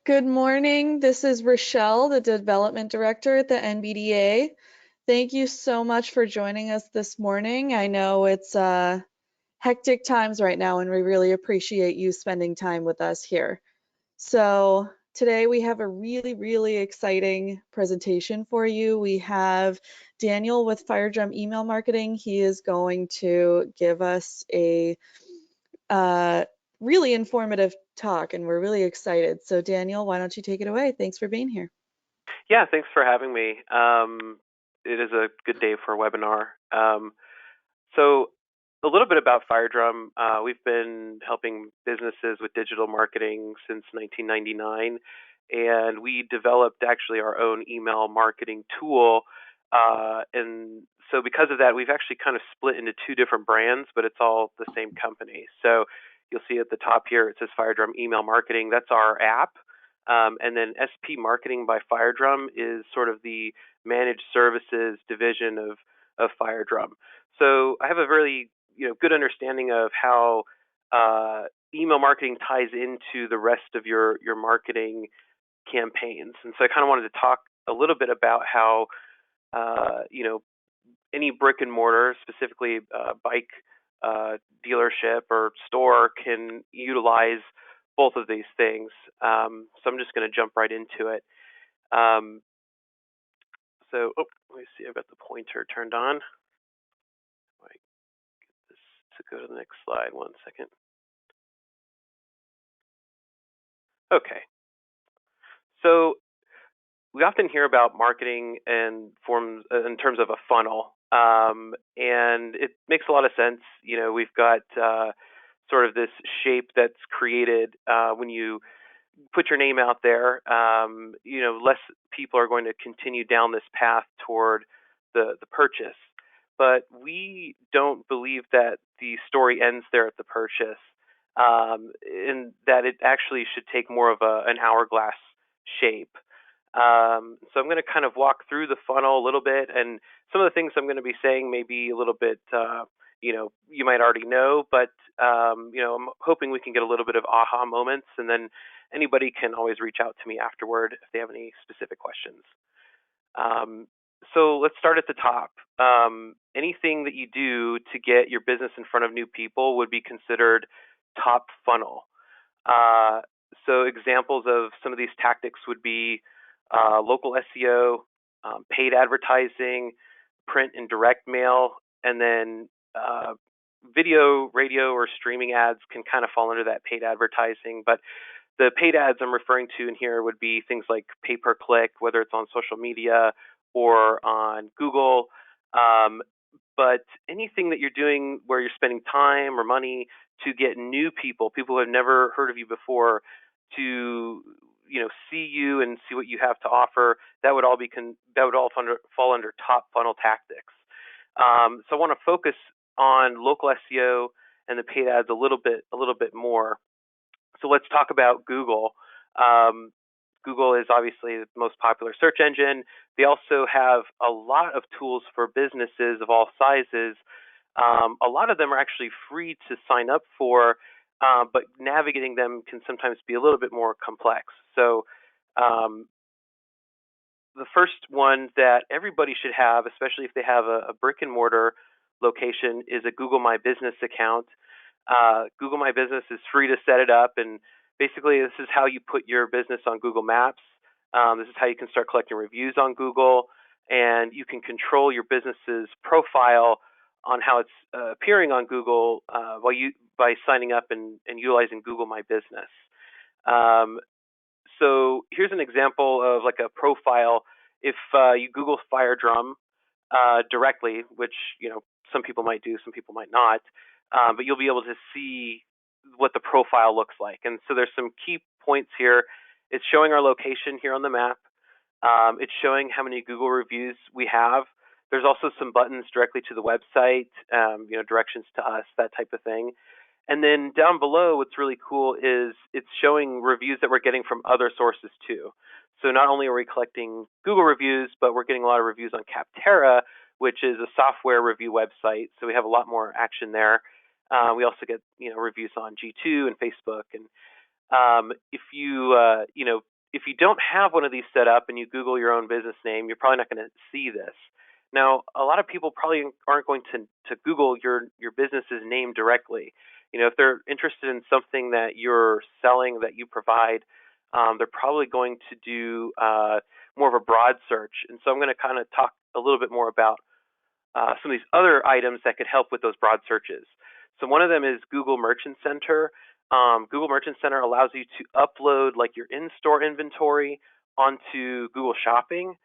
Good morning. This is Rochelle, the Development Director at the NBDA. Thank you so much for joining us this morning. I know it's hectic times right now, and we really appreciate you spending time with us here. So today we have a really exciting presentation for you. We have Daniel with FireDrum Email Marketing. He is going to give us a uh, really informative talk, and we're really excited. So, Daniel, why don't you take it away? Thanks for being here. Yeah, thanks for having me. It is a good day for a webinar. So, a little bit about FireDrum. We've been helping businesses with digital marketing since 1999, and we developed actually our own email marketing tool. And so, because of that, we've actually kind of split into two different brands, but it's all the same company. So, you'll see at the top here it says FireDrum Email Marketing. That's our app. And then SP Marketing by FireDrum is sort of the managed services division of FireDrum. So I have a really good understanding of how email marketing ties into the rest of your marketing campaigns. And so I kind of wanted to talk a little bit about how any brick and mortar, specifically bike dealership or store, can utilize both of these things. So I'm just going to jump right into it. Um, let me see, I've got the pointer turned on. Wait, get this to go to the next slide. 1 second. Okay. So we often hear about marketing and forms in terms of a funnel, and it makes a lot of sense. We've got sort of this shape that's created when you put your name out there. Less people are going to continue down this path toward the purchase. But we don't believe that the story ends there at the purchase, and that it actually should take more of an hourglass shape. So I'm going to kind of walk through the funnel a little bit, and some of the things I'm going to be saying may be a little bit, you might already know, but I'm hoping we can get a little bit of aha moments, and then anybody can always reach out to me afterward if they have any specific questions. So let's start at the top. Anything that you do to get your business in front of new people would be considered top funnel. So examples of some of these tactics would be local SEO, paid advertising, print and direct mail, and then video, radio, or streaming ads can kind of fall under that paid advertising. But the paid ads I'm referring to in here would be things like pay-per-click, whether it's on social media or on Google. But anything that you're doing where you're spending time or money to get new people who have never heard of you before, to see you and see what you have to offer, that would all fall under top funnel tactics. So I want to focus on local SEO and the paid ads a little bit more. So let's talk about Google. Google is obviously the most popular search engine. They also have a lot of tools for businesses of all sizes. A lot of them are actually free to sign up for, but navigating them can sometimes be a little bit more complex. So the first one that everybody should have, especially if they have a brick and mortar location, is a Google My Business account. Google My Business is free to set it up, and basically this is how you put your business on Google Maps. This is how you can start collecting reviews on Google, and you can control your business's profile on how it's appearing on Google by signing up and utilizing Google My Business. So here's an example of like a profile. If you Google FireDrum directly, which some people might do, some people might not, but you'll be able to see what the profile looks like. And so there's some key points here. It's showing our location here on the map. It's showing how many Google reviews we have. There's also some buttons directly to the website, directions to us, that type of thing. And then down below, what's really cool is it's showing reviews that we're getting from other sources too. So not only are we collecting Google reviews, but we're getting a lot of reviews on Capterra, which is a software review website. So we have a lot more action there. We also get reviews on G2 and Facebook. And if you if you don't have one of these set up and you Google your own business name, you're probably not going to see this. Now, a lot of people probably aren't going to Google your business's name directly. If they're interested in something that you're selling, that you provide, they're probably going to do more of a broad search. And so I'm going to kind of talk a little bit more about some of these other items that could help with those broad searches. So one of them is Google Merchant Center. Google Merchant Center allows you to upload like your in-store inventory onto Google Shopping.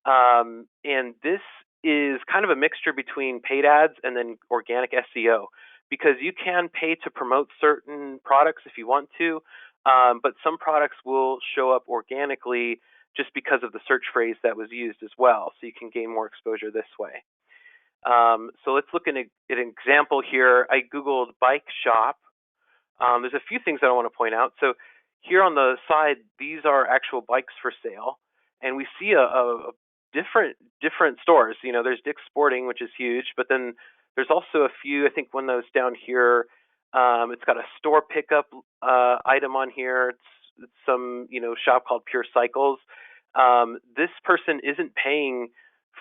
And this is kind of a mixture between paid ads and then organic SEO, because you can pay to promote certain products if you want to, but some products will show up organically just because of the search phrase that was used as well. So you can gain more exposure this way. So let's look at an example here. I Googled bike shop. There's a few things that I want to point out. So here on the side, these are actual bikes for sale, and we see a different stores. There's Dick's Sporting, which is huge, but then there's also a few. I think one that was down here. It's got a store pickup item on here. It's some shop called Pure Cycles. This person isn't paying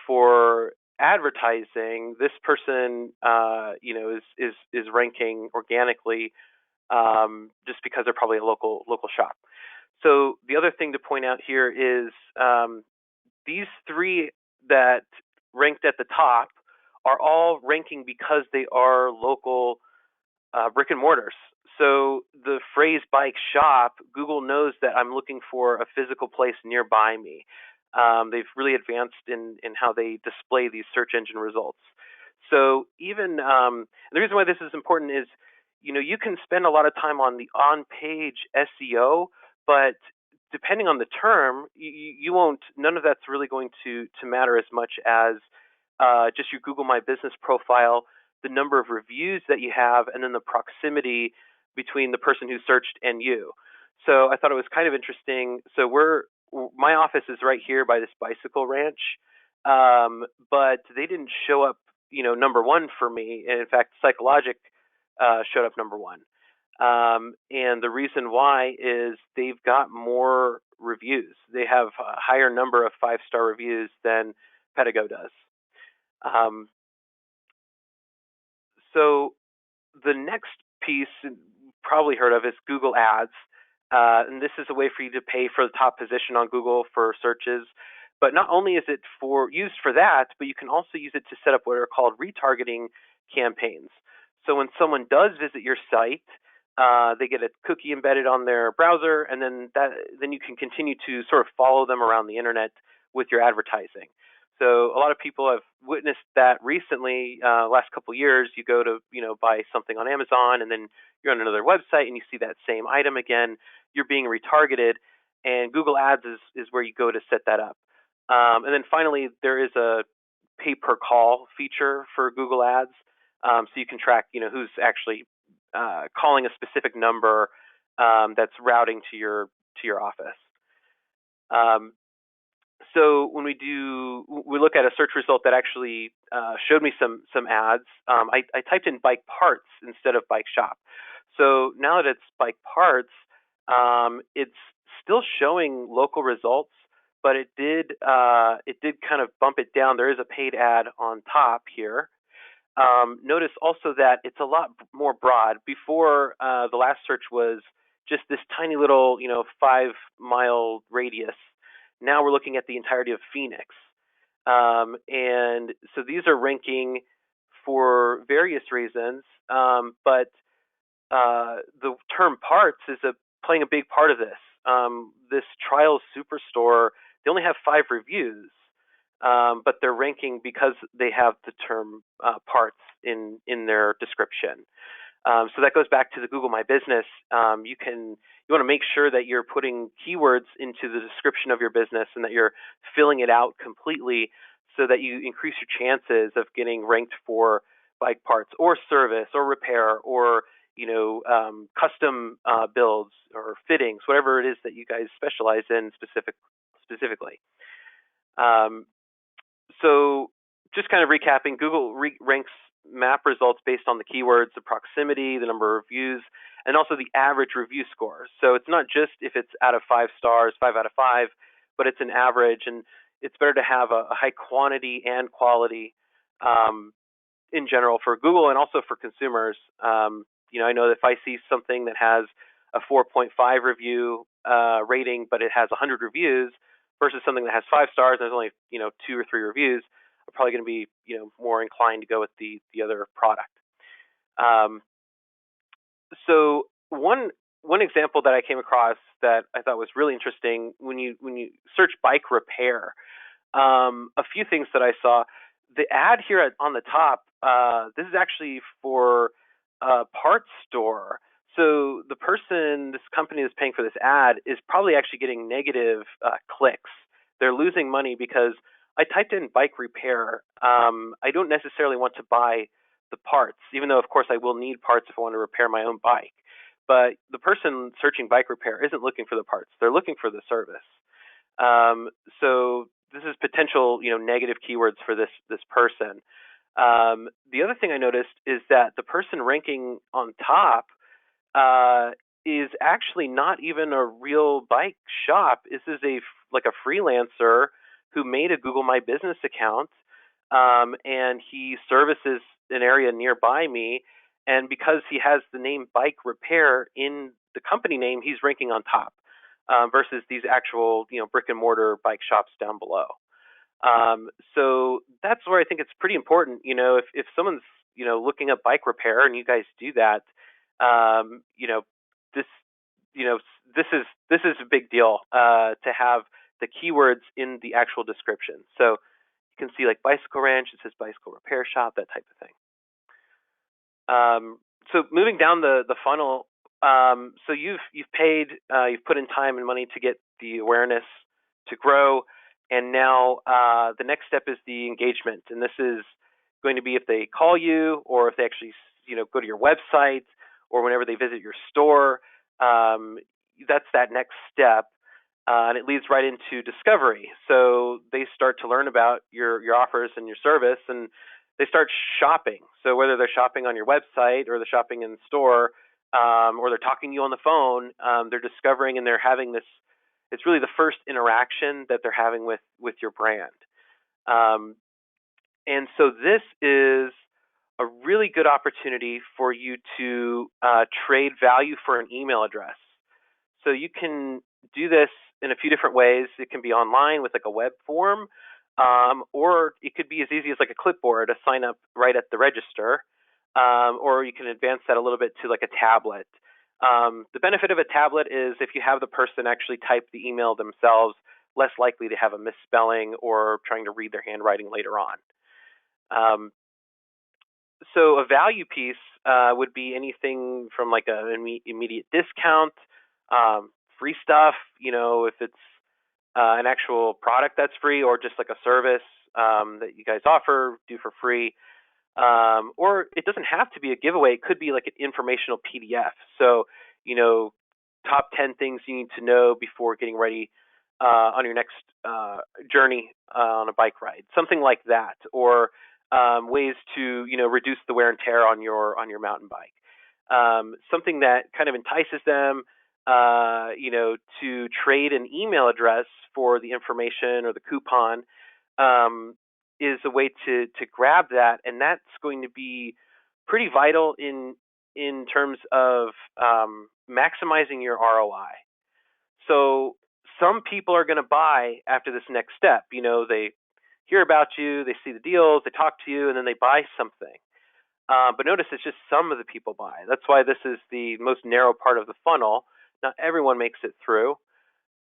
for advertising. This person, is ranking organically just because they're probably a local shop. So the other thing to point out here is these three that ranked at the top are all ranking because they are local brick and mortars. So the phrase bike shop, Google knows that I'm looking for a physical place nearby me. They've really advanced in how they display these search engine results. So even the reason why this is important is, you can spend a lot of time on the on-page SEO, but depending on the term, you won't. None of that's really going to matter as much as just your Google My Business profile, the number of reviews that you have, and then the proximity between the person who searched and you. So I thought it was kind of interesting. So my office is right here by this bicycle ranch, but they didn't show up, number one for me. And in fact, Psychologic showed up number one. And the reason why is they've got more reviews. They have a higher number of 5-star reviews than Pedigo does. So the next piece, probably heard of, is Google Ads. And this is a way for you to pay for the top position on Google for searches. But not only is it used for that, but you can also use it to set up what are called retargeting campaigns. So when someone does visit your site, they get a cookie embedded on their browser, and then you can continue to sort of follow them around the internet with your advertising. So a lot of people have witnessed that recently. Last couple of years, you go to buy something on Amazon, and then you're on another website and you see that same item again. You're being retargeted, and Google Ads is where you go to set that up. And then finally, there is a pay per call feature for Google Ads, so you can track who's actually calling a specific number that's routing to your office. So when we look at a search result that actually showed me some ads. I typed in bike parts instead of bike shop. So now that it's bike parts, it's still showing local results, but it did kind of bump it down. There is a paid ad on top here. Notice also that it's a lot more broad. Before, the last search was just this tiny little 5-mile radius. Now we're looking at the entirety of Phoenix. And so these are ranking for various reasons, but the term parts is playing a big part of this. This Trials Superstore, they only have 5 reviews, but they're ranking because they have the term parts in their description. So that goes back to the Google My Business. You want to make sure that you're putting keywords into the description of your business and that you're filling it out completely so that you increase your chances of getting ranked for bike parts or service or repair or custom builds or fittings, whatever it is that you guys specialize in specifically. So just kind of recapping, Google ranks map results based on the keywords, the proximity, the number of views, and also the average review score. So it's not just if it's out of 5 stars, 5 out of 5, but it's an average, and it's better to have a high quantity and quality in general for Google and also for consumers. I know that if I see something that has a 4.5 review rating, but it has 100 reviews versus something that has 5 stars and there's only 2 or 3 reviews, I'm probably going to be more inclined to go with the other product. So one example that I came across that I thought was really interesting when you search bike repair, a few things that I saw. The ad here on the top, this is actually for a parts store. So this company that's paying for this ad is probably actually getting negative clicks. They're losing money because I typed in bike repair. I don't necessarily want to buy the parts, even though of course I will need parts if I want to repair my own bike. But the person searching bike repair isn't looking for the parts. They're looking for the service. So this is potential, negative keywords for this person. The other thing I noticed is that the person ranking on top is actually not even a real bike shop. This is like a freelancer who made a Google My Business account, and he services an area nearby me. And because he has the name Bike Repair in the company name, he's ranking on top versus these actual, brick and mortar bike shops down below. So that's where I think it's pretty important. If someone's looking up bike repair and you guys do that, this this is a big deal to have the keywords in the actual description. So you can see like bicycle ranch, it says bicycle repair shop, that type of thing. So moving down the funnel, so you've paid, you've put in time and money to get the awareness to grow, and now the next step is the engagement, and this is going to be if they call you or if they actually go to your website or whenever they visit your store. That's that next step, and it leads right into discovery. So they start to learn about your offers and your service, and they start shopping. So whether they're shopping on your website or they're shopping in the store, or they're talking to you on the phone, they're discovering and they're having this. It's really the first interaction that they're having with your brand. And so this is a really good opportunity for you to trade value for an email address. So you can do this in a few different ways. It can be online with like a web form, or it could be as easy as like a clipboard, a sign up right at the register, or you can advance that a little bit to like a tablet. The benefit of a tablet is if you have the person actually type the email themselves, less likely to have a misspelling or trying to read their handwriting later on. So a value piece would be anything from like an immediate discount, free stuff, if it's an actual product that's free, or just like a service that you guys offer, do for free. Or it doesn't have to be a giveaway. It could be like an informational PDF. So, top 10 things you need to know before getting ready on your next journey on a bike ride, something like that, or ways to reduce the wear and tear on your mountain bike. Something that kind of entices them, to trade an email address for the information or the coupon, is a way to grab that, and that's going to be pretty vital in terms of maximizing your ROI. So some people are going to buy after this next step. They hear about you, they see the deals, they talk to you, and then they buy something. But notice it's just some of the people buy. That's why this is the most narrow part of the funnel. Not everyone makes it through.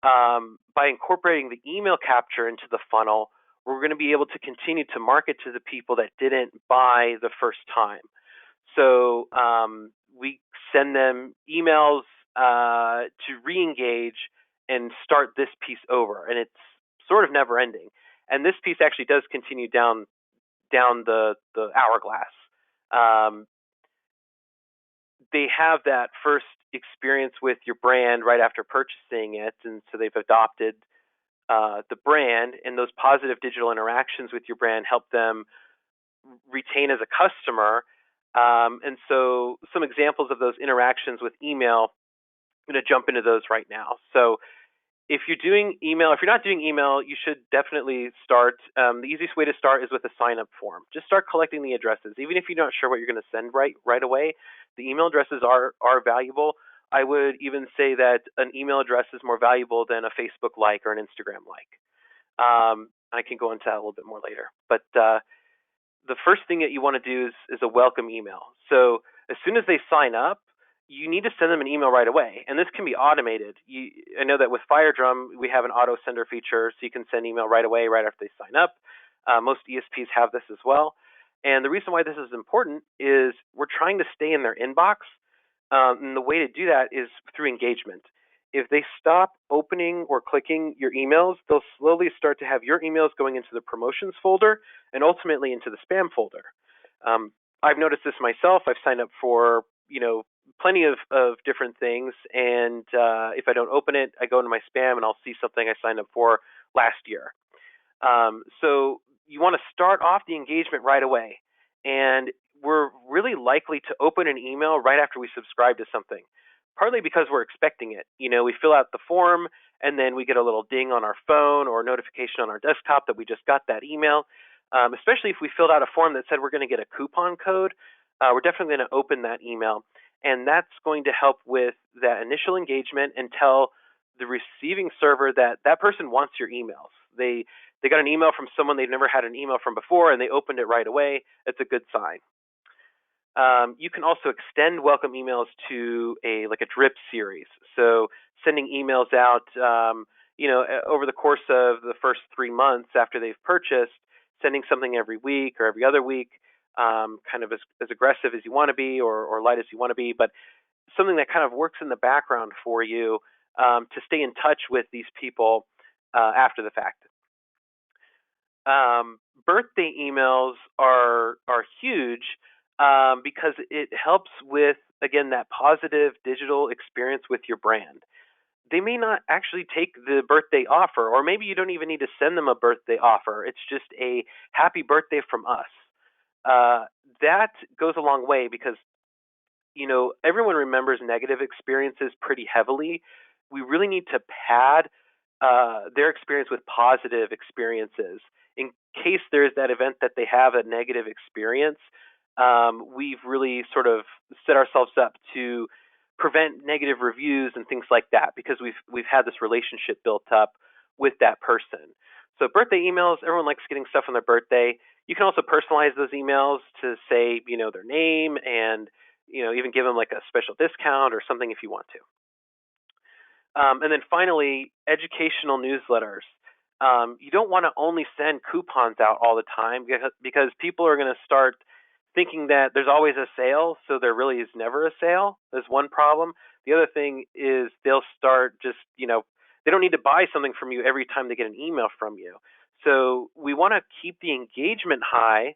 By incorporating the email capture into the funnel, we're going to be able to continue to market to the people that didn't buy the first time. So we send them emails to re-engage and start this piece over, and it's sort of never ending. And this piece actually does continue down the hourglass. They have that first experience with your brand right after purchasing it, and so they've adopted the brand, and those positive digital interactions with your brand help them retain as a customer. And so some examples of those interactions with email, I'm going to jump into those right now. So if you're doing email, if you're not doing email, you should definitely start. The easiest way to start is with a sign-up form. Just start collecting the addresses, even if you're not sure what you're going to send right away. The email addresses are valuable. I would even say that an email address is more valuable than a Facebook like or an Instagram like. I can go into that a little bit more later. But the first thing that you want to do is a welcome email. So as soon as they sign up, you need to send them an email right away. And this can be automated. I know that with FireDrum, we have an auto sender feature, so you can send email right away, right after they sign up. Most ESPs have this as well. And the reason why this is important is we're trying to stay in their inbox. And the way to do that is through engagement. If they stop opening or clicking your emails, they'll slowly start to have your emails going into the promotions folder and ultimately into the spam folder. I've noticed this myself. I've signed up for, plenty of different things, and if I don't open it, I go into my spam and I'll see something I signed up for last year. So you want to start off the engagement right away, and we're really likely to open an email right after we subscribe to something, partly because we're expecting it. We fill out the form, and then we get a little ding on our phone or a notification on our desktop that we just got that email. Especially if we filled out a form that said we're going to get a coupon code, we're definitely going to open that email. And that's going to help with that initial engagement and tell the receiving server that that person wants your emails. They got an email from someone they've never had an email from before, and they opened it right away. It's a good sign. You can also extend welcome emails to a drip series. So sending emails out, over the course of the first 3 months after they've purchased, sending something every week or every other week, kind of as aggressive as you want to be or light as you want to be, but something that kind of works in the background for you to stay in touch with these people after the fact. Birthday emails are huge because it helps with, again, that positive digital experience with your brand. They may not actually take the birthday offer, or maybe you don't even need to send them a birthday offer. It's just a happy birthday from us. That goes a long way because everyone remembers negative experiences pretty heavily. We really need to pad their experience with positive experiences. In case there's that event that they have a negative experience, we've really sort of set ourselves up to prevent negative reviews and things like that because we've had this relationship built up with that person. So birthday emails, everyone likes getting stuff on their birthday. You can also personalize those emails to say, their name and, even give them like a special discount or something if you want to. And then finally, educational newsletters. You don't want to only send coupons out all the time because people are going to start thinking that there's always a sale, so there really is never a sale. There's one problem. The other thing is they'll start just, they don't need to buy something from you every time they get an email from you. So we want to keep the engagement high,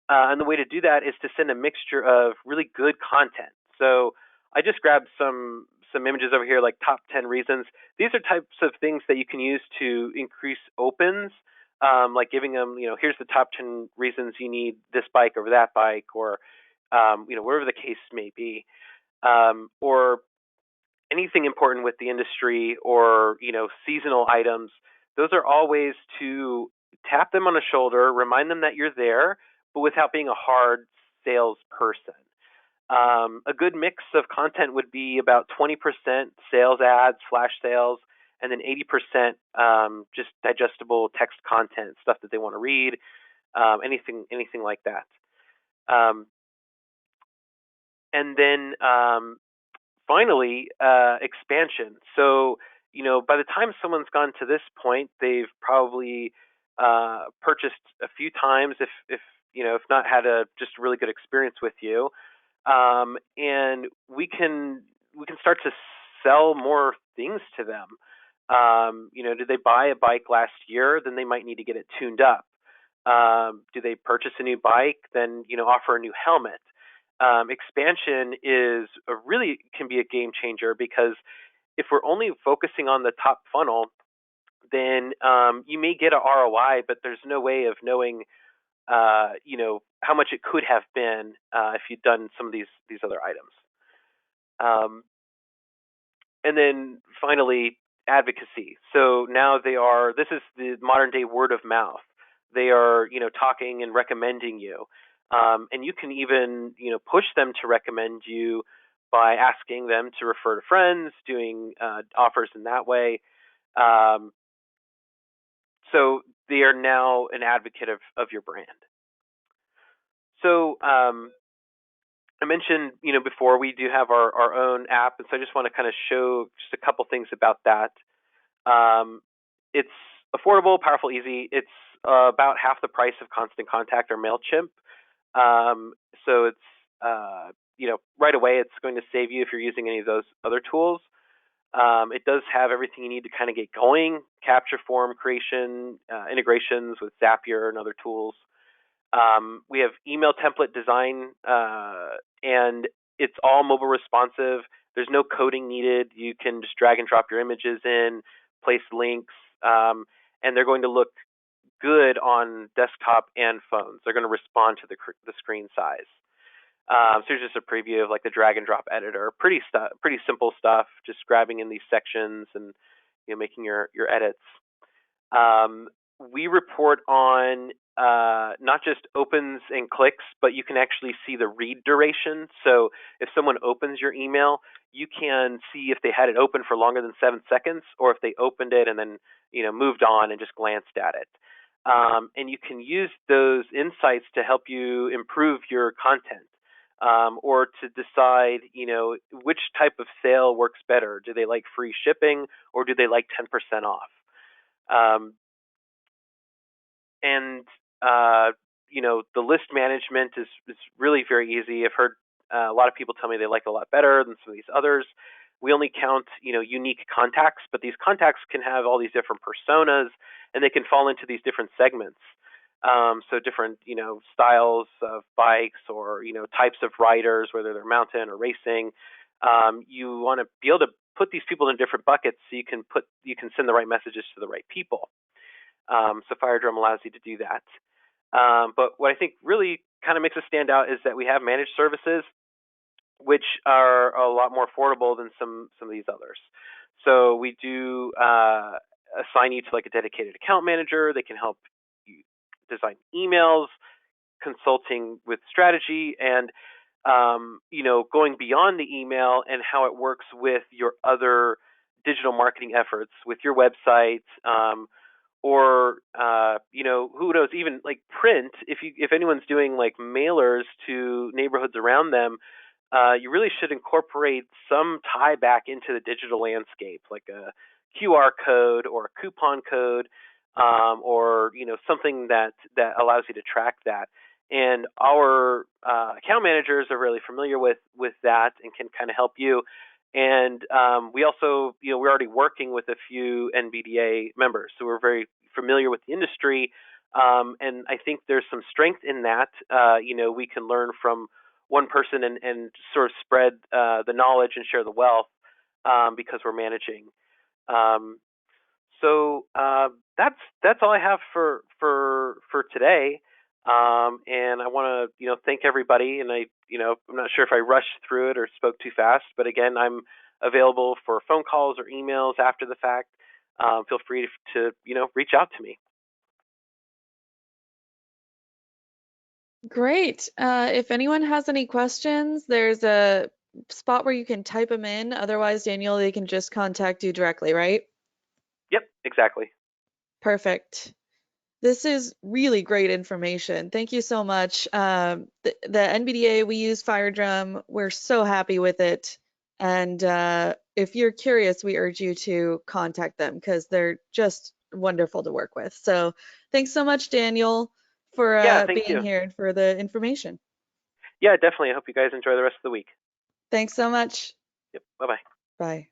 and the way to do that is to send a mixture of really good content. So I just grabbed some images over here, like top 10 reasons. These are types of things that you can use to increase opens, like giving them, here's the top 10 reasons you need this bike over that bike, or, wherever the case may be, or anything important with the industry or, seasonal items. Those are all ways to tap them on the shoulder, remind them that you're there, but without being a hard salesperson. A good mix of content would be about 20% sales ads, flash sales, and then 80% just digestible text content, stuff that they want to read, anything like that. And then finally, expansion. So, by the time someone's gone to this point, they've probably purchased a few times, if not had a just really good experience with you. And we can start to sell more things to them. Did they buy a bike last year? Then they might need to get it tuned up. Do they purchase a new bike? Then offer a new helmet. Expansion can be a game changer because if we're only focusing on the top funnel, then you may get a ROI, but there's no way of knowing how much it could have been if you'd done some of these other items. And then finally, advocacy. So now this is the modern day word of mouth. They are, talking and recommending you. And you can even, push them to recommend you by asking them to refer to friends, doing offers in that way. So they are now an advocate of your brand. So I mentioned, before, we do have our own app, and so I just want to kind of show just a couple things about that. It's affordable, powerful, easy. It's about half the price of Constant Contact or MailChimp. So it's, right away, it's going to save you if you're using any of those other tools. It does have everything you need to kind of get going: capture form creation, integrations with Zapier and other tools. We have email template design, and it's all mobile responsive. There's no coding needed. You can just drag and drop your images in, place links, and they're going to look good on desktop and phones. They're going to respond to the screen size. So here's just a preview of like the drag and drop editor. Pretty simple stuff, just grabbing in these sections and making your edits. We report on not just opens and clicks, but you can actually see the read duration. So if someone opens your email, you can see if they had it open for longer than 7 seconds, or if they opened it and then moved on and just glanced at it. And you can use those insights to help you improve your content, or to decide which type of sale works better. Do they like free shipping, or do they like 10% off? And the list management is really very easy. I've heard a lot of people tell me they like it a lot better than some of these others. We only count unique contacts, but these contacts can have all these different personas, and they can fall into these different segments. So different styles of bikes, or types of riders, whether they're mountain or racing. You want to be able to put these people in different buckets so you can send the right messages to the right people. So FireDrum allows you to do that. But what I think really kind of makes us stand out is that we have managed services, which are a lot more affordable than some of these others. So we do assign you to like a dedicated account manager. They can help you design emails, consulting with strategy, and going beyond the email and how it works with your other digital marketing efforts, with your website, or who knows, even like print. If anyone's doing like mailers to neighborhoods around them, you really should incorporate some tie back into the digital landscape, like a QR code or a coupon code, or something that allows you to track that. And our account managers are really familiar with that and can kind of help you. And we also, we're already working with a few NBDA members, so we're very familiar with the industry. And I think there's some strength in that. We can learn from one person and sort of spread the knowledge and share the wealth, because we're managing. So that's all I have for today. And I want to thank everybody. And I'm not sure if I rushed through it or spoke too fast, but again, I'm available for phone calls or emails after the fact. Feel free to reach out to me. Great. If anyone has any questions, there's a spot where you can type them in. Otherwise, Daniel, they can just contact you directly, right? Yep, exactly. Perfect. This is really great information. Thank you so much. The NBDA, we use FireDrum. We're so happy with it. And if you're curious, we urge you to contact them because they're just wonderful to work with. So thanks so much, Daniel, for Yeah, thank being you. here and for the information. Yeah, definitely. I hope you guys enjoy the rest of the week. Thanks so much. Yep. Bye-bye. Bye.